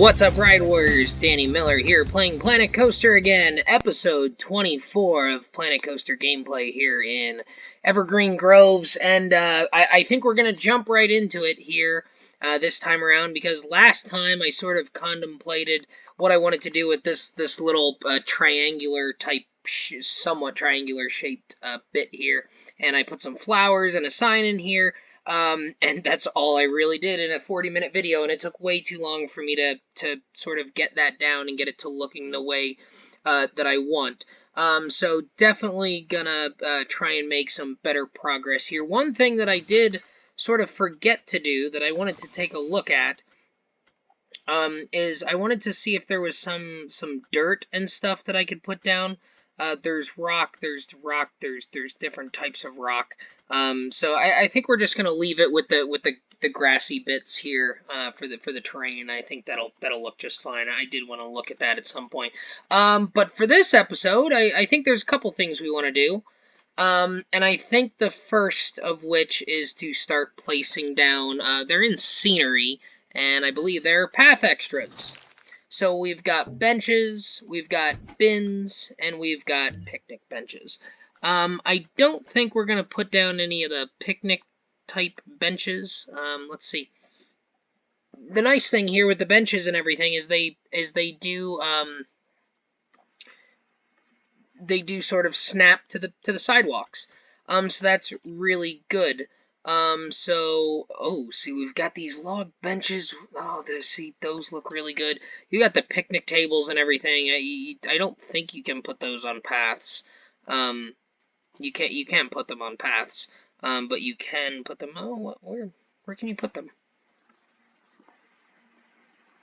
What's up, Ride Warriors? Danny Miller here, playing Planet Coaster again, episode 24 of Planet Coaster gameplay here in Evergreen Groves, and I think we're going to jump right into it here this time around, because last time I sort of contemplated what I wanted to do with this little triangular type, somewhat triangular shaped bit here, and I put some flowers and a sign in here. And that's all I really did in a 40-minute video, and it took way too long for me to sort of get that down and get it to looking the way that I want. So definitely gonna try and make some better progress here. One thing that I did sort of forget to do that I wanted to take a look at is I wanted to see if there was some dirt and stuff that I could put down. There's rock, there's different types of rock. So I think we're just gonna leave it with the grassy bits here for the terrain. I think that'll look just fine. I did want to look at that at some point. But for this episode, I think there's a couple things we want to do. And I think the first of which is to start placing down. They're in scenery, and I believe they're path extras. So we've got benches, we've got bins, and we've got picnic benches. I don't think we're going to put down any of the picnic type benches. Let's see. The nice thing here with the benches and everything is they do sort of snap to the sidewalks. So that's really good. See, we've got these log benches. Oh, those look really good. You got the picnic tables and everything. I don't think you can put those on paths. You can't put them on paths. But you can put them. Oh, where can you put them?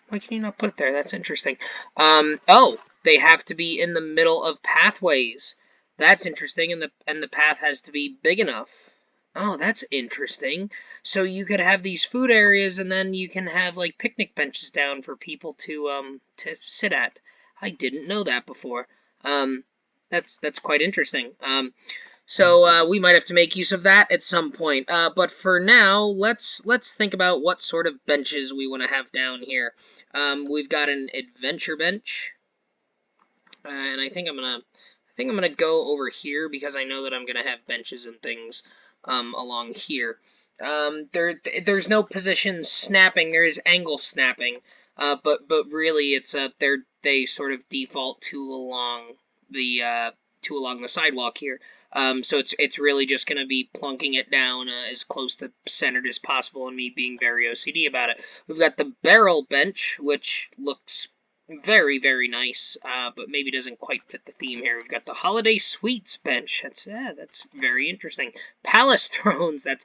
Why can you not put it there? That's interesting. They have to be in the middle of pathways. That's interesting, and the path has to be big enough. Oh, that's interesting. So you could have these food areas, and then you can have like picnic benches down for people to sit at. I didn't know that before. That's quite interesting. So we might have to make use of that at some point. But for now, let's think about what sort of benches we want to have down here. We've got an adventure bench, and I think I'm gonna go over here because I know that I'm gonna have benches and things along here. There's no position snapping. There is angle snapping, but really it's they sort of default to along the sidewalk here. So it's really just going to be plunking it down as close to centered as possible, and me being very OCD about it. We've got the barrel bench, which looks very, very nice, but maybe doesn't quite fit the theme here. We've got the holiday sweets bench. That's very interesting. Palace thrones. That's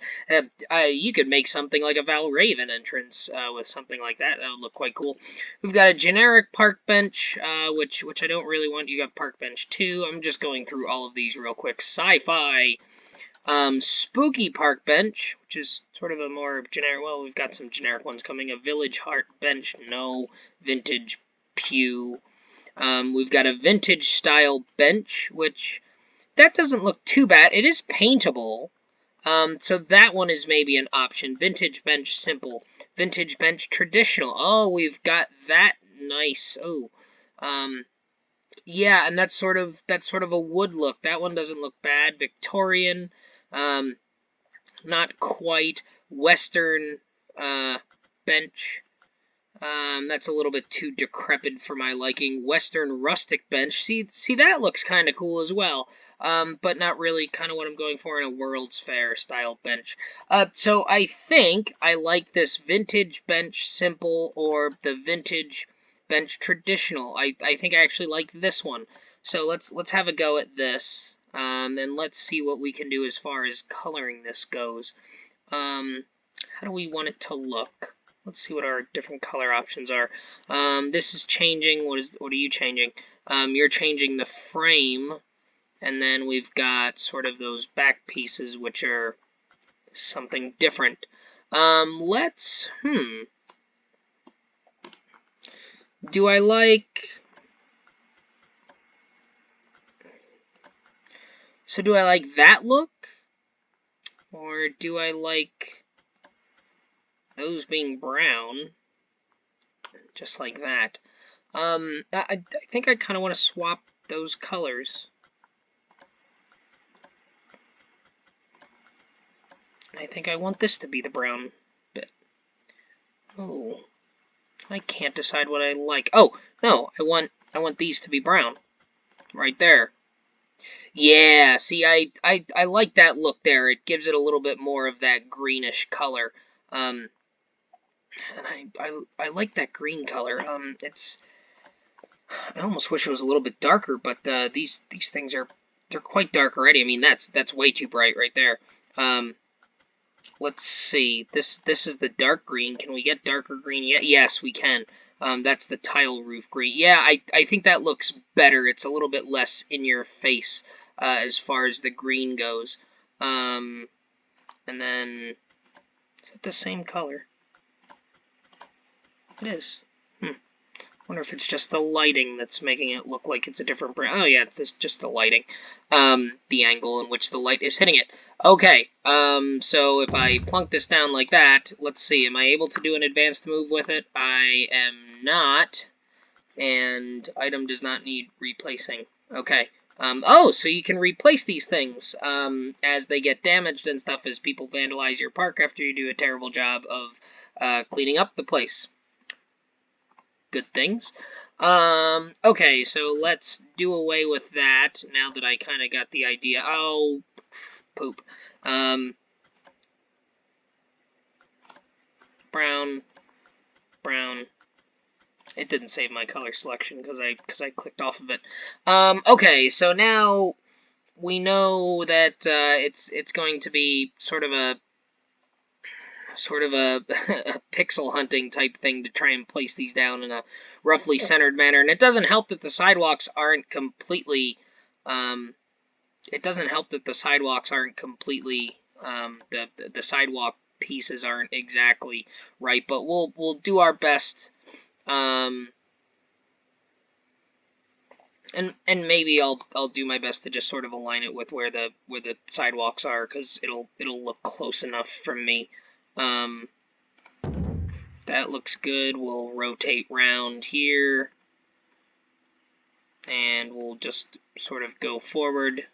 you could make something like a Valraven entrance with something like that. That would look quite cool. We've got a generic park bench, which I don't really want. You got park bench 2. I'm just going through all of these real quick. Sci-fi. Spooky park bench, which is sort of a more generic. Well, we've got some generic ones coming. A village heart bench. No. Vintage pew. We've got a vintage style bench, which that doesn't look too bad. It is paintable, so that one is maybe an option. Vintage bench simple, vintage bench traditional. Oh, we've got that nice. Oh, yeah, and that's sort of a wood look. That one doesn't look bad. Victorian, not quite. Western bench. That's a little bit too decrepit for my liking. Western rustic bench. See, that looks kind of cool as well. But not really kind of what I'm going for in a World's Fair style bench. So I think I like this vintage bench simple or the vintage bench traditional. I think I actually like this one. So let's have a go at this. And let's see what we can do as far as coloring this goes. How do we want it to look? Let's see what our different color options are. This is changing. What are you changing? You're changing the frame, and then we've got sort of those back pieces, which are something different. Do I like... So do I like that look? Or do I like those being brown? just like that. I think I kind of want to swap those colors. I think I want this to be the brown bit. Oh, I can't decide what I like. Oh, no, I want these to be brown. Right there. Yeah, see, I like that look there. It gives it a little bit more of that greenish color. And I like that green color. I almost wish it was a little bit darker, but these things they're quite dark already. I mean, that's way too bright right there. Let's see. This is the dark green. Can we get darker green? Yeah, yes, we can. That's the tile roof green. Yeah, I think that looks better. It's a little bit less in your face as far as the green goes. And then, is it the same color? It is. Wonder if it's just the lighting that's making it look like it's a different brand. Oh yeah, it's just the lighting. The angle in which the light is hitting it. Okay, so if I plunk this down like that, let's see, am I able to do an advanced move with it? I am not, and item does not need replacing. Okay, oh, so you can replace these things, as they get damaged and stuff as people vandalize your park after you do a terrible job of, cleaning up the place. Good things. Okay, so let's do away with that now that I kind of got the idea. Oh, poop. Brown, brown. It didn't save my color selection because I clicked off of it. Okay, so now we know that it's going to be sort of a a pixel hunting type thing to try and place these down in a roughly centered manner. And it doesn't help that the sidewalks aren't completely, the sidewalk pieces aren't exactly right, but we'll do our best, and maybe I'll do my best to just sort of align it with where the sidewalks are, because it'll look close enough from me. That looks good. We'll rotate round here, and we'll just sort of go forward.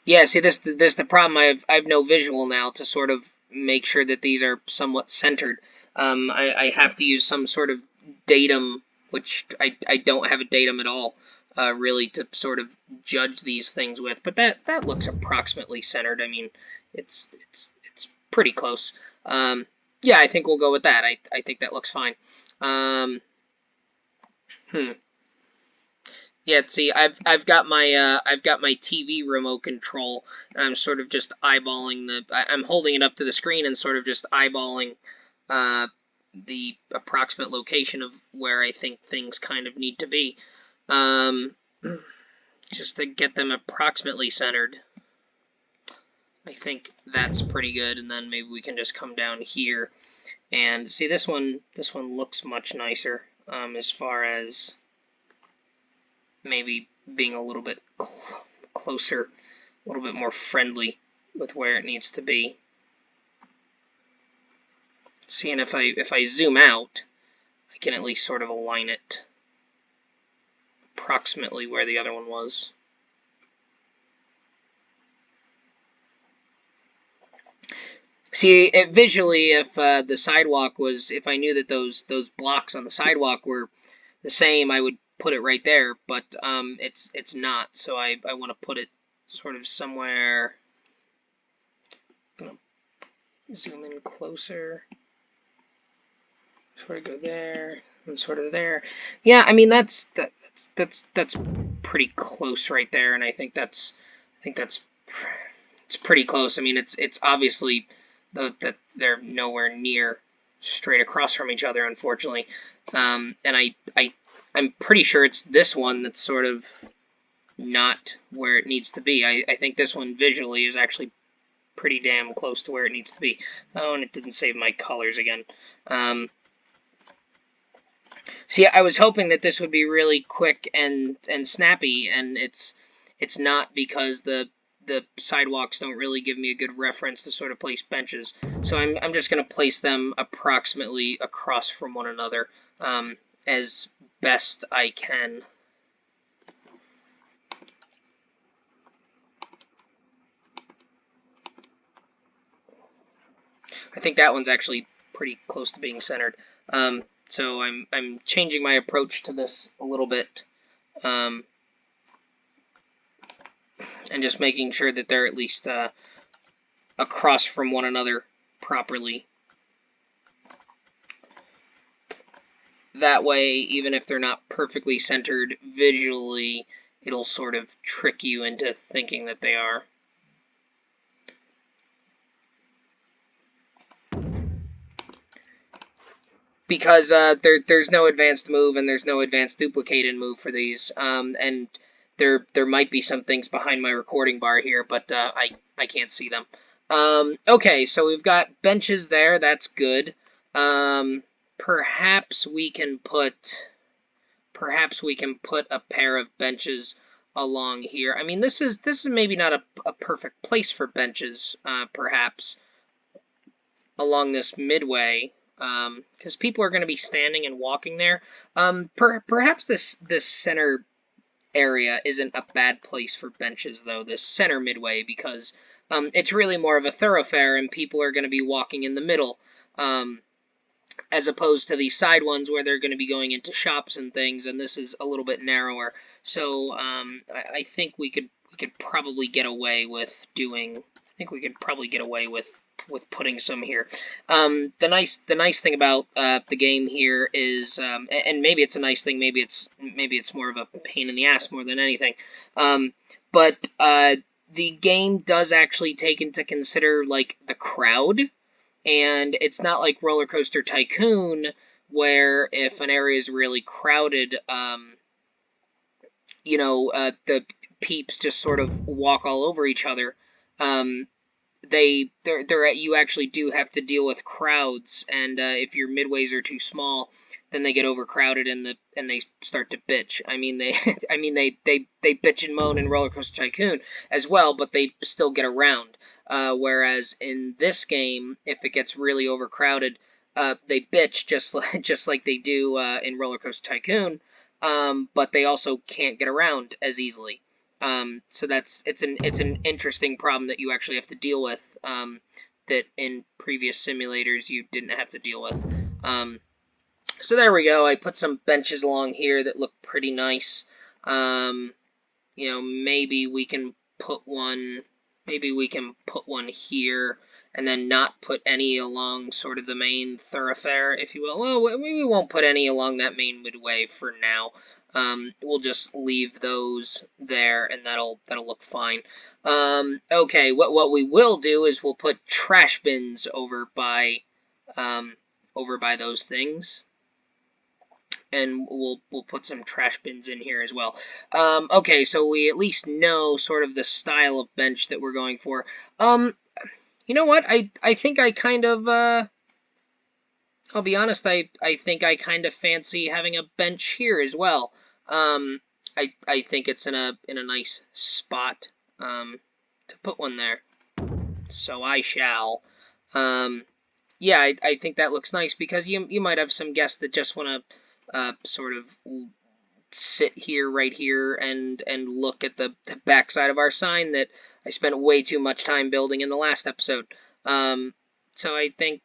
Yeah, see, this the problem. I have no visual now to sort of make sure that these are somewhat centered. I have to use some sort of datum, which I don't have a datum at all, really, to sort of judge these things with. But that looks approximately centered. I mean, it's pretty close. Yeah, I think we'll go with that. I think that looks fine. Yeah, see, I've got my TV remote control, and I'm sort of just eyeballing I'm holding it up to the screen and sort of just eyeballing the approximate location of where I think things kind of need to be, just to get them approximately centered. I think that's pretty good, and then maybe we can just come down here and see this one looks much nicer, as far as maybe being a little bit closer, a little bit more friendly with where it needs to be. See, and if I zoom out, I can at least sort of align it approximately where the other one was. See, visually, if the sidewalk was, if I knew that those blocks on the sidewalk were the same, I would put it right there, but it's not, so I want to put it sort of somewhere. I'm gonna zoom in closer, sort of go there and sort of there. Yeah, I mean that's pretty close right there, and I think that's it's pretty close. I mean, it's obviously that they're nowhere near straight across from each other, unfortunately, and I'm pretty sure it's this one that's sort of not where it needs to be. I think this one visually is actually pretty damn close to where it needs to be. Oh, and it didn't save my colors again. See, I was hoping that this would be really quick and snappy, and it's it's not because the sidewalks don't really give me a good reference to sort of place benches. So I'm just going to place them approximately across from one another as best I can. I think that one's actually pretty close to being centered. So I'm changing my approach to this a little bit, and just making sure that they're at least across from one another properly. That way, even if they're not perfectly centered visually, it'll sort of trick you into thinking that they are. Because there's no advanced move and there's no advanced duplicated move for these, and there might be some things behind my recording bar here, but I can't see them. Okay, so we've got benches there. That's good. Perhaps we can put a pair of benches along here. I mean, this is maybe not a perfect place for benches. Perhaps along this midway, because people are going to be standing and walking there. Perhaps this center area isn't a bad place for benches, though, this center midway, because it's really more of a thoroughfare and people are going to be walking in the middle, as opposed to the side ones where they're going to be going into shops and things, and this is a little bit narrower. So I think we could probably get away with doing. I think we could probably get away with putting some here. The nice thing about the game here is, and maybe it's a nice thing, maybe it's more of a pain in the ass more than anything. But the game does actually take into consider like the crowd, and it's not like Roller Coaster Tycoon where if an area is really crowded, the peeps just sort of walk all over each other. You actually do have to deal with crowds, and if your midways are too small, then they get overcrowded and they start to bitch. I mean they they bitch and moan in Roller Coaster Tycoon as well, but they still get around. Whereas in this game, if it gets really overcrowded, they bitch just like they do in Roller Coaster Tycoon, but they also can't get around as easily. So it's an interesting problem that you actually have to deal with, that in previous simulators you didn't have to deal with. So there we go. I put some benches along here that look pretty nice. Maybe we can put one. Maybe we can put one here, and then not put any along sort of the main thoroughfare, if you will. Well, we won't put any along that main midway for now. We'll just leave those there, and that'll look fine. Okay, what we will do is we'll put trash bins over by those things, and we'll put some trash bins in here as well. Okay, so we at least know sort of the style of bench that we're going for. You know what? I think I kind of I'll be honest, I think I kind of fancy having a bench here as well. I think it's in a nice spot to put one there. So I shall. Yeah, I think that looks nice because you might have some guests that just want to sort of sit here, right here, and look at the backside of our sign that I spent way too much time building in the last episode. So I think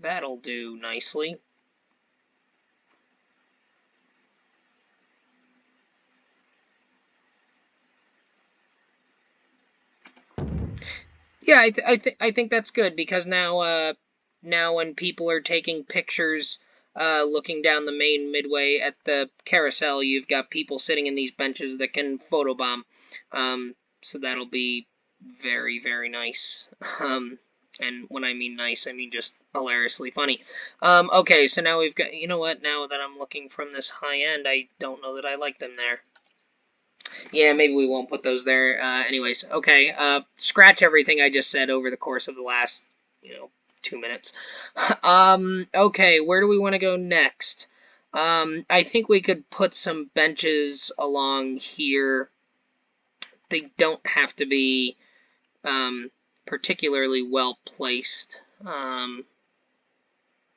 that'll do nicely. Yeah, I think that's good because now when people are taking pictures looking down the main midway at the carousel, you've got people sitting in these benches that can photobomb. So that'll be very, very nice. And when I mean nice, I mean just hilariously funny. Okay, so now we've got, you know what, now that I'm looking from this high end, I don't know that I like them there. Yeah, maybe we won't put those there. Anyways, okay, scratch everything I just said over the course of the last, 2 minutes. Okay, where do we want to go next? I think we could put some benches along here. They don't have to be particularly well placed,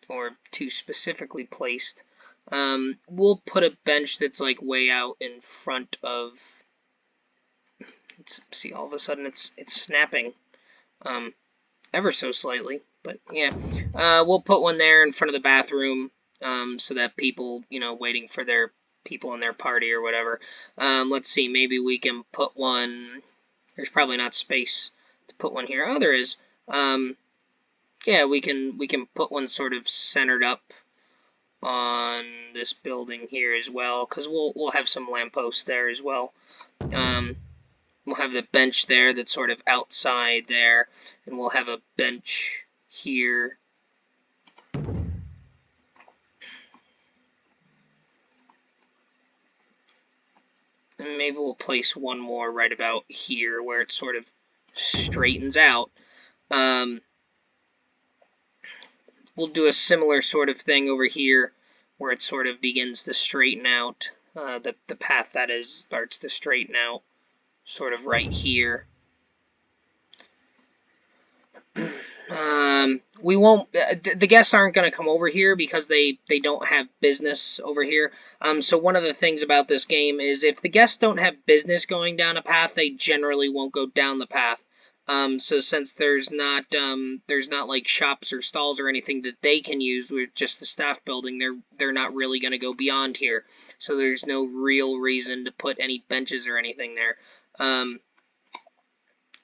or too specifically placed. We'll put a bench that's like way out in front of. Let's see, all of a sudden it's snapping, ever so slightly, but yeah. We'll put one there in front of the bathroom, so that people, waiting for their people in their party or whatever. Let's see, maybe we can put one. There's probably not space to put one here. Oh, there is. Yeah, we can put one sort of centered up on this building here as well, because we'll have some lampposts there as well. We'll have the bench there that's sort of outside there, and we'll have a bench here. And maybe we'll place one more right about here where it sort of straightens out. We'll do a similar sort of thing over here where it sort of begins to straighten out. The path, that is, starts to straighten out sort of right here. We won't. The guests aren't going to come over here because they don't have business over here. So one of the things about this game is if the guests don't have business going down a path, they generally won't go down the path. So since there's not like shops or stalls or anything that they can use with just the staff building, they're not really going to go beyond here. So there's no real reason to put any benches or anything there.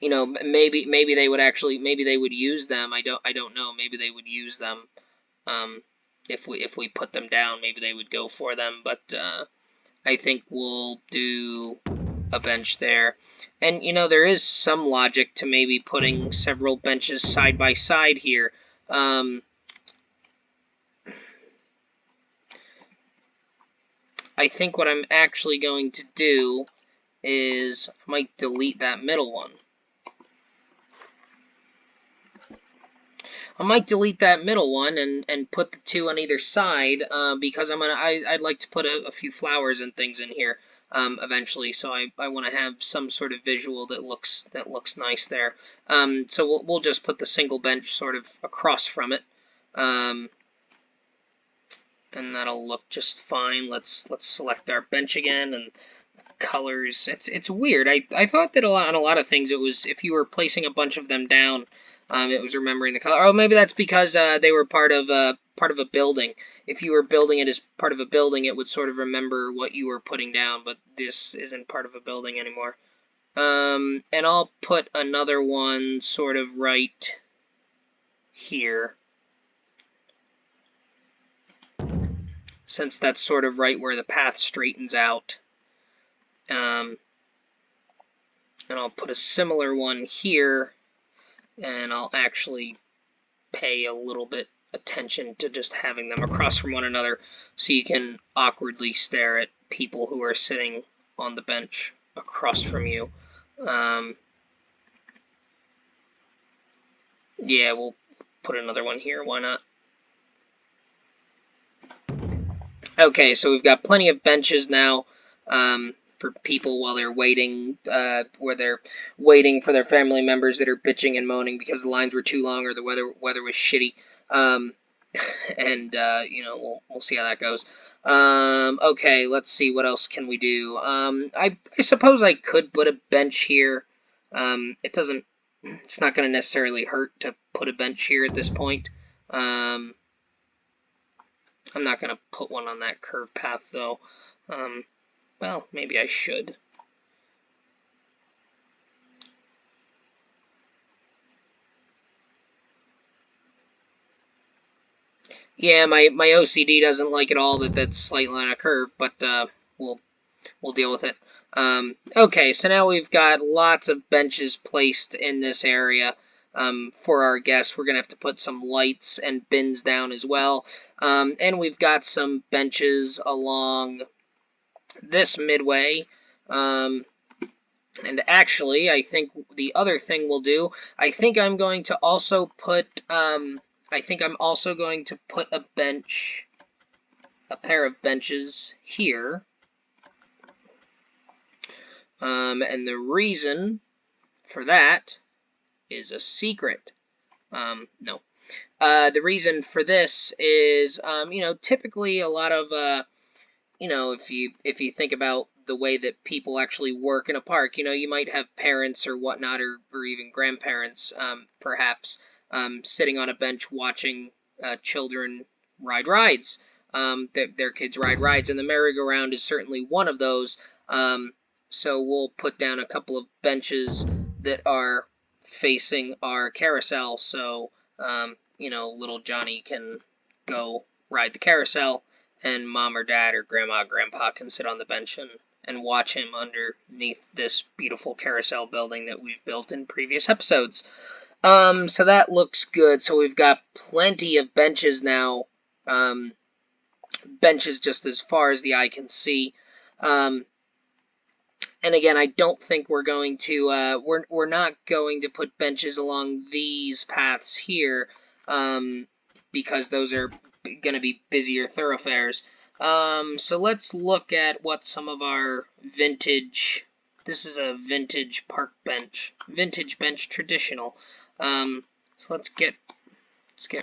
Maybe they would actually, maybe they would use them. I don't know. Maybe they would use them. If we put them down, maybe they would go for them. But I think we'll do a bench there. And there is some logic to maybe putting several benches side by side here. I think what I'm actually going to do is I might delete that middle one. I might delete that middle one and put the two on either side, because I'd like to put a few flowers and things in here eventually. So I want to have some sort of visual that looks nice there. So we'll just put the single bench sort of across from it, and that'll look just fine. Let's select our bench again, and colors. It's weird. I thought that on a lot of things it was if you were placing a bunch of them down, it was remembering the color. Oh, maybe that's because they were part of a building. If you were building it as part of a building, it would sort of remember what you were putting down. But this isn't part of a building anymore. And I'll put another one sort of right here, since that's sort of right where the path straightens out. And I'll put a similar one here, and I'll actually pay a little bit attention to just having them across from one another so you can awkwardly stare at people who are sitting on the bench across from you. Yeah, we'll put another one here, why not? Okay, so we've got plenty of benches now for people while they're waiting, where they're waiting for their family members that are bitching and moaning because the lines were too long or the weather was shitty. And we'll see how that goes. Okay, let's see, what else can we do. I suppose I could put a bench here. It's not going to necessarily hurt to put a bench here at this point. I'm not going to put one on that curved path, though. Well, maybe I should. Yeah, my OCD doesn't like it all that that's slightly on a curve, but we'll deal with it. Okay, so now we've got lots of benches placed in this area. For our guests, we're going to have to put some lights and bins down as well. And we've got some benches along this midway. And actually, I think the other thing we'll do, I think I'm going to also put, a bench a pair of benches here. And the reason for that is a secret. No. The reason for this is, typically a lot of, if you think about the way that people actually work in a park, you might have parents or whatnot, or even grandparents, perhaps, sitting on a bench watching children ride rides. Their kids ride rides, and the merry-go-round is certainly one of those. So we'll put down a couple of benches that are facing our carousel, so little Johnny can go ride the carousel, and mom or dad or grandma or grandpa can sit on the bench and watch him underneath this beautiful carousel building that we've built in previous episodes. So that looks good. So we've got plenty of benches now. Benches just as far as the eye can see. And again, I don't think we're going to, we're not going to put benches along these paths here, because those are going to be busier thoroughfares. So let's look at what some of our vintage, this is a vintage park bench, vintage bench traditional. So let's get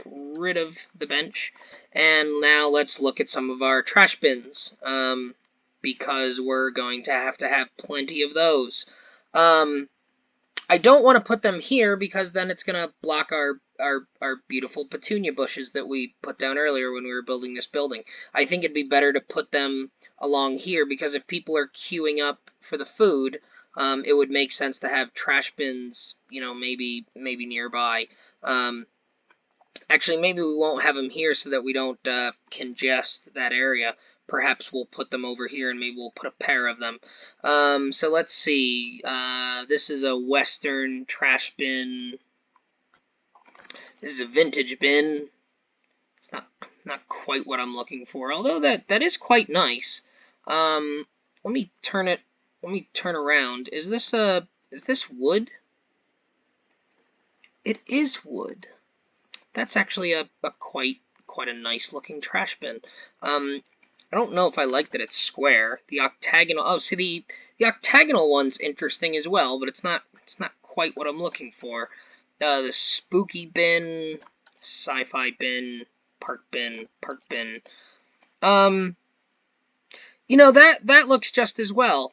rid of the bench, and now let's look at some of our trash bins. Because we're going to have plenty of those. I don't want to put them here because then it's going to block our beautiful petunia bushes that we put down earlier when we were building this building. I think it'd be better to put them along here, because if people are queuing up for the food, it would make sense to have trash bins, maybe nearby. Actually, maybe we won't have them here so that we don't congest that area. Perhaps we'll put them over here, and maybe we'll put a pair of them. So let's see. This is a Western trash bin. This is a vintage bin. It's not quite what I'm looking for, although that is quite nice. Let me turn it. Let me turn around. Is this wood? It is wood. That's actually a quite a nice looking trash bin. I don't know if I like that it's square. The octagonal. Oh, see, the octagonal one's interesting as well, but it's not quite what I'm looking for. The spooky bin, sci-fi bin, park bin. That looks just as well.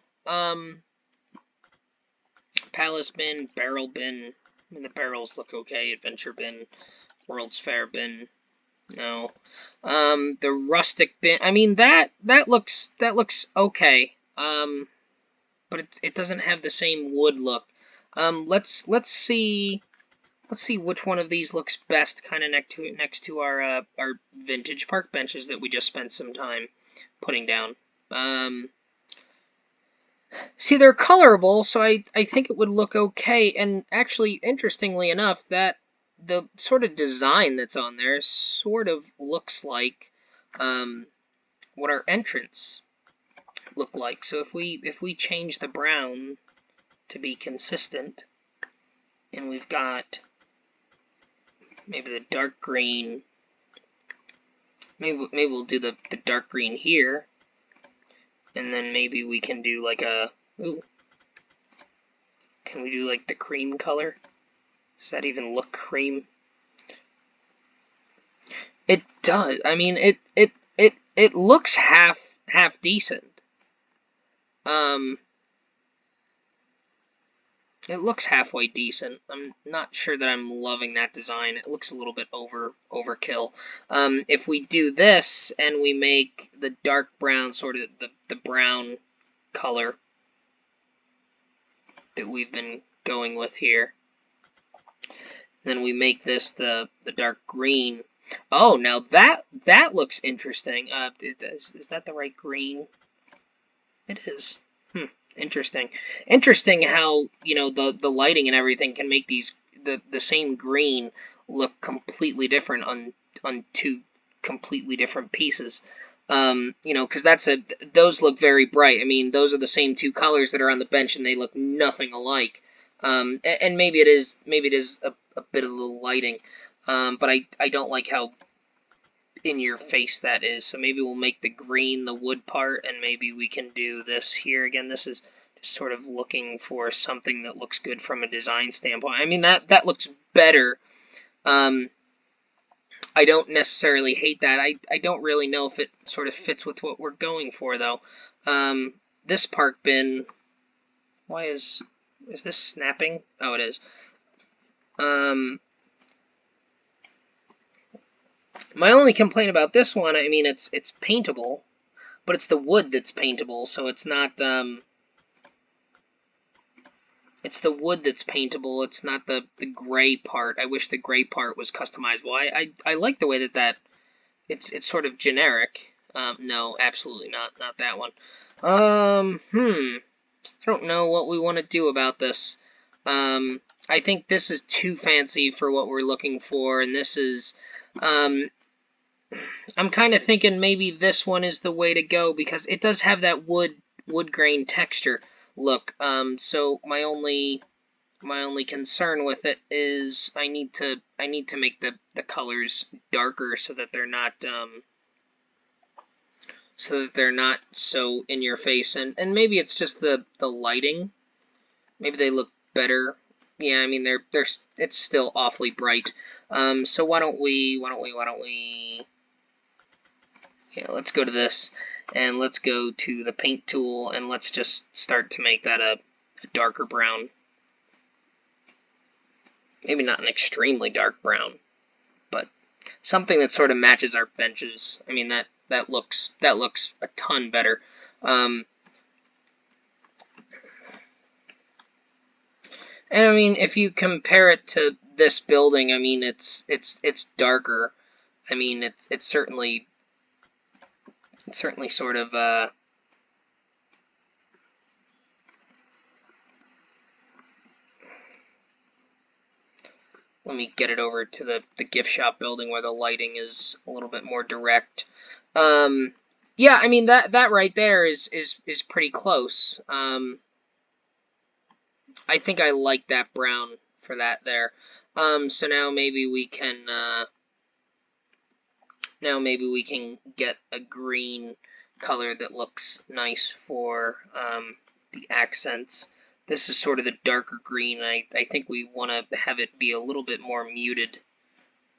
Palace bin, barrel bin. I mean, the barrels look okay. Adventure bin, World's Fair bin. No. The rustic bin. I mean, that looks okay. But it doesn't have the same wood look. Let's see which one of these looks best, kind of next to our vintage park benches that we just spent some time putting down. See, they're colorable, so I think it would look okay. And actually, interestingly enough, that the sort of design that's on there sort of looks like what our entrance looked like. So if we change the brown to be consistent, and we've got maybe the dark green, maybe we'll do the dark green here, and then maybe we can do like can we do like the cream color? Does that even look cream? It does. I mean, it looks half decent. It looks halfway decent. I'm not sure that I'm loving that design. It looks a little bit overkill. If we do this and we make the dark brown sort of the brown color that we've been going with here, then we make this the dark green. Oh, now that looks interesting. Is that the right green? It is. Interesting. Interesting how, the lighting and everything can make the same green look completely different on two completely different pieces. Because those look very bright. I mean, those are the same two colors that are on the bench, and they look nothing alike. And maybe it is a bit of the lighting, but I don't like how in your face that is. So maybe we'll make the green the wood part, and maybe we can do this here again. This is just sort of looking for something that looks good from a design standpoint. I mean, that looks better. I don't necessarily hate that. I don't really know if it sort of fits with what we're going for, though. This park bin, why is this snapping? Oh, it is. My only complaint about this one, I mean, it's paintable, but it's the wood that's paintable, so it's not, it's the wood that's paintable, it's not the gray part. I wish the gray part was customizable. I like the way that it's sort of generic. No, absolutely not that one. I don't know what we want to do about this. I think this is too fancy for what we're looking for, and this is, I'm kind of thinking maybe this one is the way to go, because it does have that wood grain texture look. So my only concern with it is I need to make the colors darker so that they're not so in your face, and maybe it's just the lighting. Maybe they look better. Yeah, I mean it's still awfully bright. So why don't we yeah, let's go to this, and let's go to the paint tool, and let's just start to make that a darker brown. Maybe not an extremely dark brown, but something that sort of matches our benches. I mean, that looks a ton better. And I mean, if you compare it to this building, I mean, it's darker. I mean, it's certainly sort of let me get it over to the gift shop building where the lighting is a little bit more direct. Yeah, I mean that right there is pretty close. I think I like that brown for that there. So now maybe we can get a green color that looks nice for the accents. This is sort of the darker green. I think we want to have it be a little bit more muted.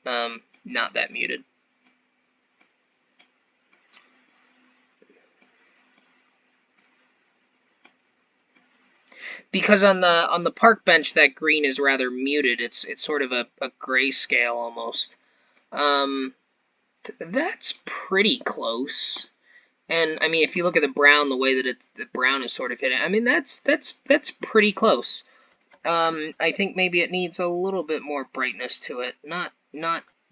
Not that muted. Because on the park bench, that green is rather muted. It's sort of a grayscale almost. That's pretty close. And I mean, if you look at the brown, the way that the brown is sort of hidden, I mean, that's pretty close. I think maybe it needs a little bit more brightness to it. Not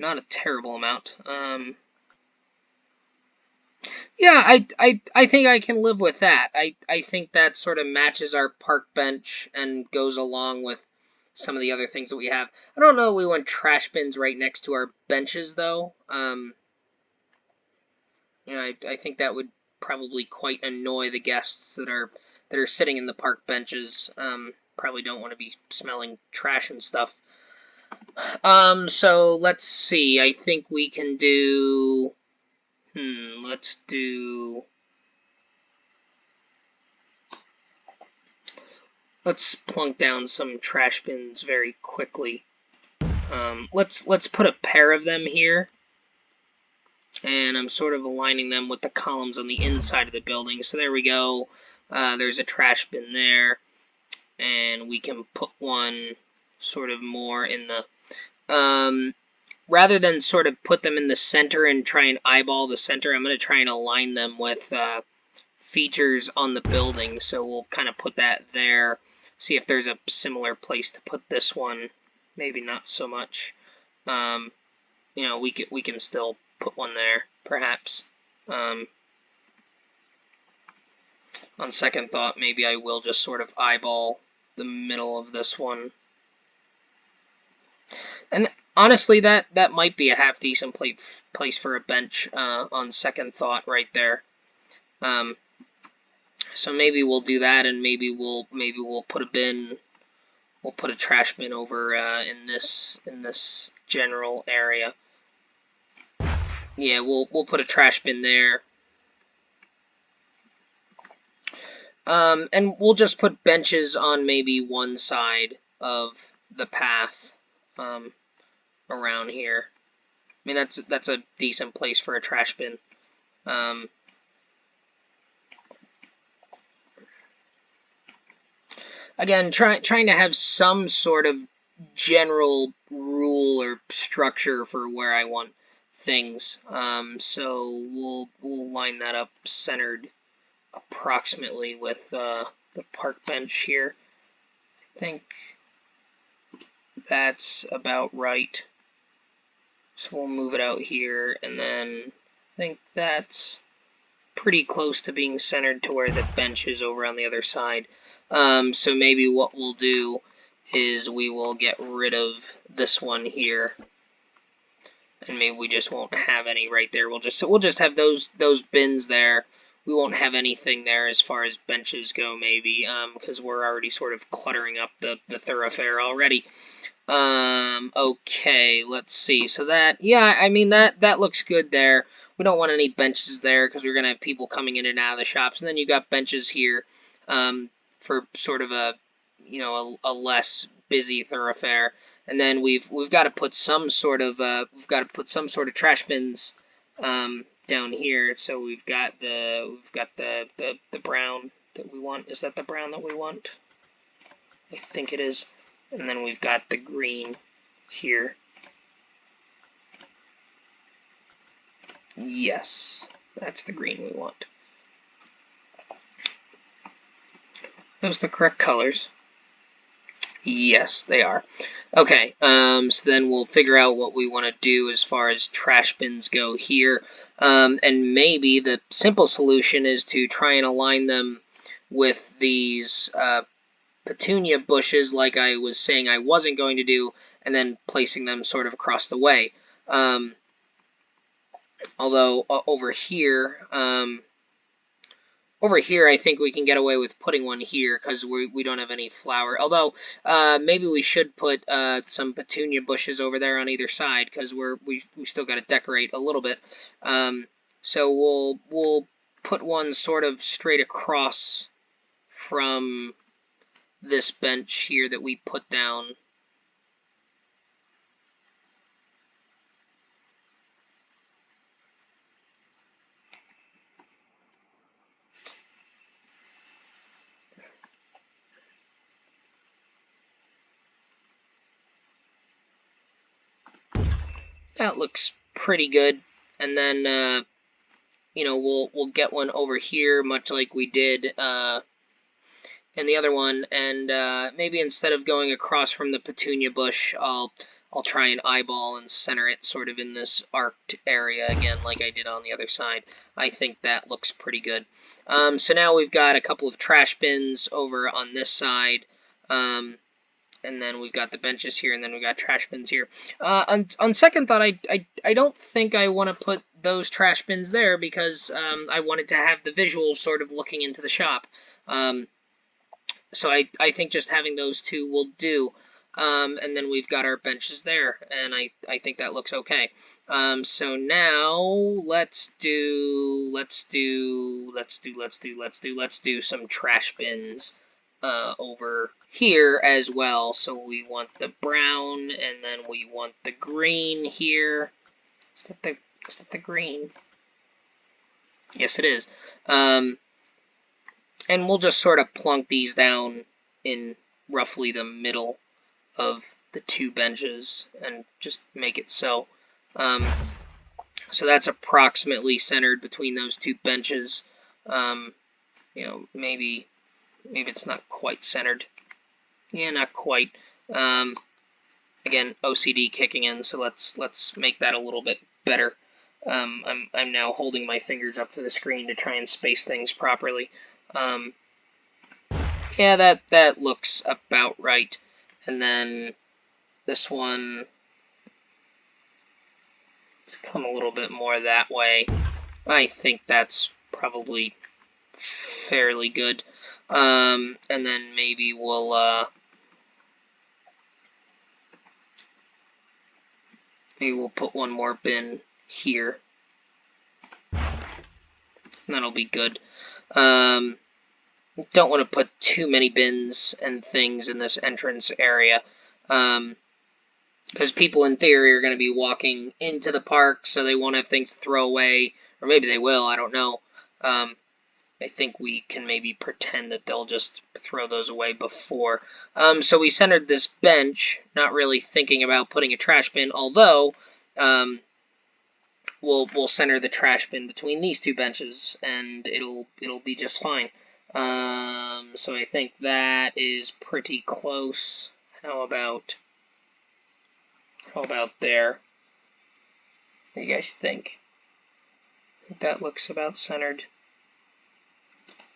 a terrible amount. Yeah, I think I can live with that. I think that sort of matches our park bench and goes along with some of the other things that we have. I don't know if we want trash bins right next to our benches, though. You know, I think that would probably quite annoy the guests that are sitting in the park benches. Probably don't want to be smelling trash and stuff. So let's see. I think we can do. Let's do. Let's plunk down some trash bins very quickly. Let's put a pair of them here. And I'm sort of aligning them with the columns on the inside of the building. So there we go. There's a trash bin there. And we can put one sort of more in the... rather than sort of put them in the center and try and eyeball the center, I'm going to try and align them with features on the building. So we'll kind of put that there. See if there's a similar place to put this one. Maybe not so much. You know, we can still put one there, perhaps. On second thought, maybe I will just sort of eyeball the middle of this one. And honestly, that might be a half-decent place for a bench on second thought right there. So maybe we'll do that, and maybe we'll put a bin. We'll put a trash bin over in this general area. Yeah, we'll put a trash bin there. And we'll just put benches on maybe one side of the path around here. I mean, that's a decent place for a trash bin. Again, trying to have some sort of general rule or structure for where I want things. So we'll line that up centered approximately with the park bench here. I think that's about right. So we'll move it out here, and then I think that's pretty close to being centered to where the bench is over on the other side. So maybe what we'll do is we will get rid of this one here, and maybe we just won't have any right there. We'll just have those bins there. We won't have anything there as far as benches go, maybe, because we're already sort of cluttering up the thoroughfare already. Okay, let's see. So that, yeah, I mean, that looks good there. We don't want any benches there because we're going to have people coming in and out of the shops. And then you got benches here for sort of a, a less busy thoroughfare. And then we've got to put some sort of trash bins down here. So we've got the brown that we want. Is that the brown that we want? I think it is. And then we've got the green here. Yes, that's the green we want. Those the correct colors. Yes, they are. Okay, so then we'll figure out what we want to do as far as trash bins go here. And maybe the simple solution is to try and align them with these petunia bushes like I was saying I wasn't going to do, and then placing them sort of across the way. Although over here I think we can get away with putting one here because we don't have any flower. Although maybe we should put some petunia bushes over there on either side because we still got to decorate a little bit. So we'll put one sort of straight across from this bench here that we put down. That looks pretty good. And then we'll get one over here, much like we did in the other one, and maybe instead of going across from the petunia bush, I'll try and eyeball and center it sort of in this arced area again, like I did on the other side. I think that looks pretty good. So now we've got a couple of trash bins over on this side. And then we've got the benches here, and then we've got trash bins here. On second thought, I don't think I want to put those trash bins there because I wanted to have the visual sort of looking into the shop. So I think just having those two will do. And then we've got our benches there, and I think that looks okay. So now let's do some trash bins over here as well. So we want the brown, and then we want the green here. Is that the green? Yes, it is. And we'll just sort of plunk these down in roughly the middle of the two benches and just make it so. So that's approximately centered between those two benches. Maybe it's not quite centered. Yeah, not quite. Again, OCD kicking in, so let's make that a little bit better. I'm now holding my fingers up to the screen to try and space things properly. Yeah, that looks about right. And then this one, let's come a little bit more that way. I think that's probably fairly good. And then maybe we'll put one more bin here. That'll be good. Don't want to put too many bins and things in this entrance area. Because people in theory are going to be walking into the park, so they won't have things to throw away. Or maybe they will, I don't know. I think we can maybe pretend that they'll just throw those away before. So we centered this bench, not really thinking about putting a trash bin, although we'll center the trash bin between these two benches, and it'll be just fine. So I think that is pretty close. How about there? What do you guys think? I think that looks about centered.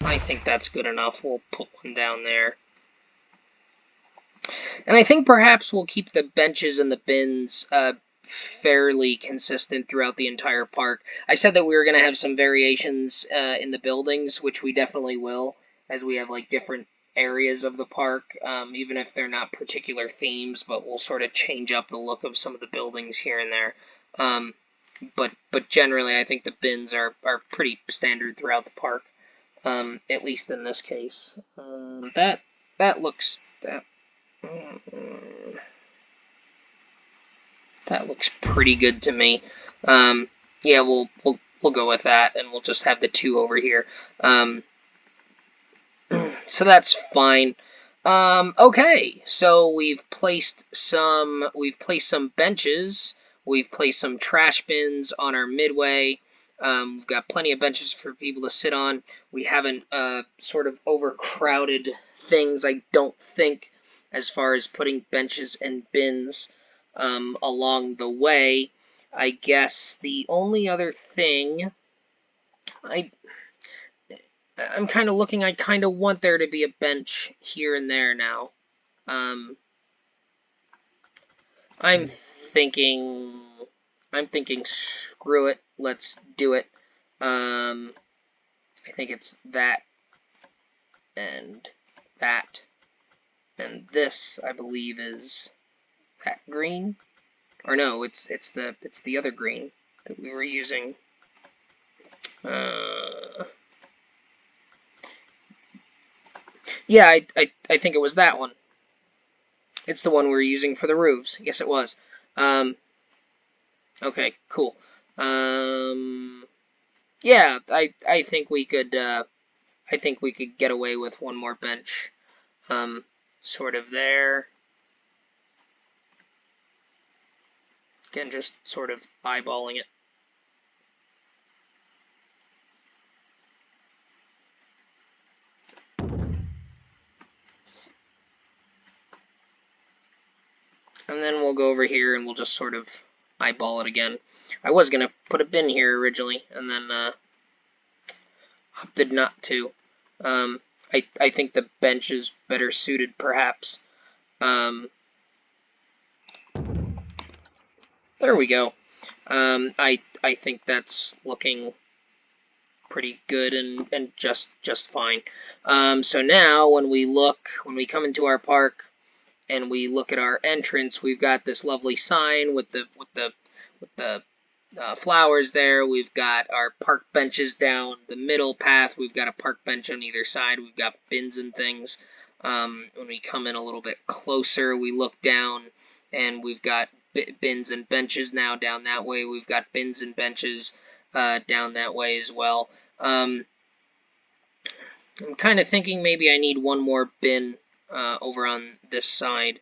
I think that's good enough. We'll put one down there. And I think perhaps we'll keep the benches and the bins fairly consistent throughout the entire park. I said that we were going to have some variations in the buildings, which we definitely will, as we have like different areas of the park, even if they're not particular themes, but we'll sort of change up the look of some of the buildings here and there. But generally, I think the bins are pretty standard throughout the park. At least in this case. That looks pretty good to me. Yeah, we'll go with that, and we'll just have the two over here. So that's fine. Okay, so we've placed some benches. We've placed some trash bins on our midway. We've got plenty of benches for people to sit on. We haven't sort of overcrowded things, I don't think, as far as putting benches and bins along the way. I guess the only other thing I'm kind of looking, I kind of want there to be a bench here and there now. I'm thinking, screw it, let's do it. I think it's that, and this, I believe, is that green. Or no, it's the other green that we were using. Yeah, I think it was that one. It's the one we were using for the roofs. Yes, it was. Okay, cool. Yeah, I think we could get away with one more bench. Sort of there. Again, just sort of eyeballing it. And then we'll go over here and we'll just sort of eyeball it again. I was going to put a bin here originally, and then opted not to. I think the bench is better suited, perhaps. There we go. I think that's looking pretty good and just fine. So now when we come into our park and we look at our entrance, we've got this lovely sign with the flowers there. We've got our park benches down the middle path. We've got a park bench on either side. We've got bins and things. When we come in a little bit closer, we look down and we've got bins and benches now down that way. We've got bins and benches down that way as well. I'm kind of thinking maybe I need one more bin over on this side,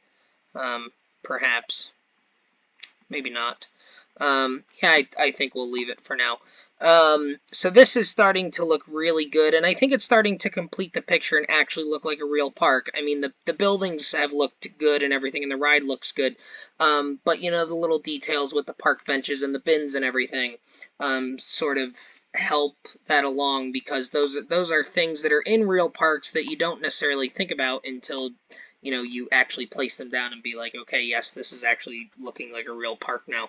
perhaps. Maybe not. Yeah, I think we'll leave it for now. So this is starting to look really good, and I think it's starting to complete the picture and actually look like a real park. I mean, the buildings have looked good and everything, and the ride looks good. But, you know, the little details with the park benches and the bins and everything sort of help that along, because those are things that are in real parks that you don't necessarily think about until you actually place them down and be like, okay, yes, this is actually looking like a real park now.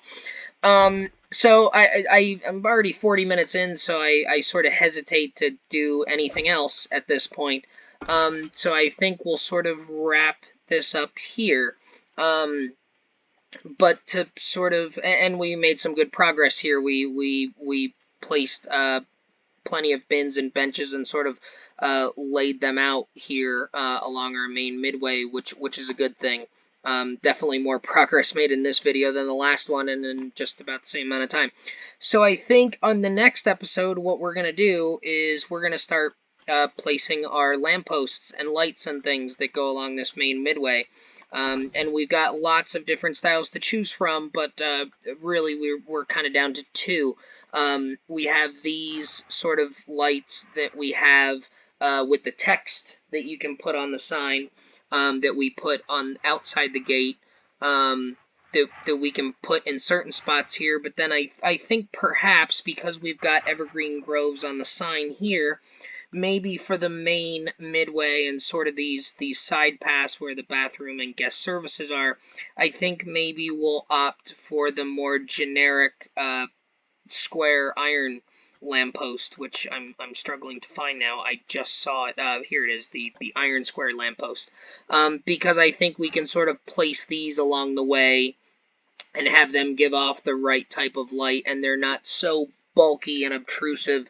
So I'm already 40 minutes in, so I sort of hesitate to do anything else at this point. So I think we'll sort of wrap this up here. But to sort of, and we made some good progress here. We placed plenty of bins and benches and sort of laid them out here along our main midway, which is a good thing. Definitely more progress made in this video than the last one, and in just about the same amount of time. So I think on the next episode, what we're going to do is we're going to start placing our lampposts and lights and things that go along this main midway. And we've got lots of different styles to choose from, but really we're kind of down to two. We have these sort of lights that we have with the text that you can put on the sign, that we put on outside the gate, that we can put in certain spots here. But then I think perhaps because we've got Evergreen Groves on the sign here, maybe for the main midway and sort of these side paths where the bathroom and guest services are, I think maybe we'll opt for the more generic square iron lamppost, which I'm struggling to find now. I just saw it. Here it is, the iron square lamppost. Because I think we can sort of place these along the way and have them give off the right type of light, and they're not so bulky and obtrusive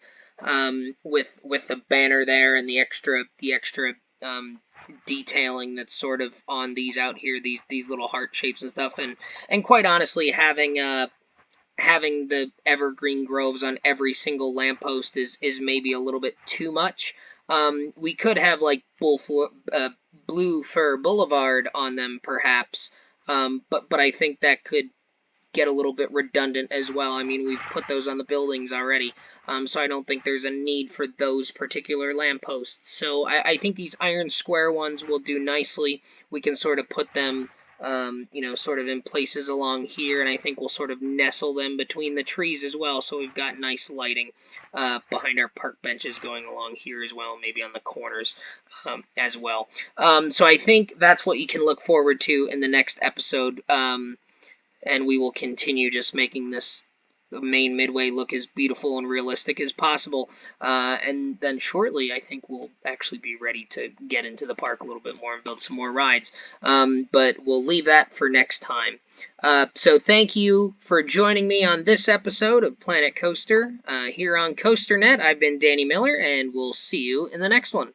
with the banner there and the extra detailing that's sort of on these out here, these little heart shapes and stuff. And quite honestly, having the evergreen groves on every single lamppost is maybe a little bit too much. We could have like Blue Fir Boulevard on them perhaps, but I think that could get a little bit redundant as well. I mean, we've put those on the buildings already, so I don't think there's a need for those particular lampposts. So I think these iron square ones will do nicely. We can sort of put them sort of in places along here, and I think we'll sort of nestle them between the trees as well, so we've got nice lighting behind our park benches going along here as well, maybe on the corners as well. So I think that's what you can look forward to in the next episode, and we will continue just making this main midway look as beautiful and realistic as possible, and then shortly I think we'll actually be ready to get into the park a little bit more and build some more rides, but we'll leave that for next time. So thank you for joining me on this episode of Planet Coaster here on COASTER.net. I've been Danny Miller, and we'll see you in the next one.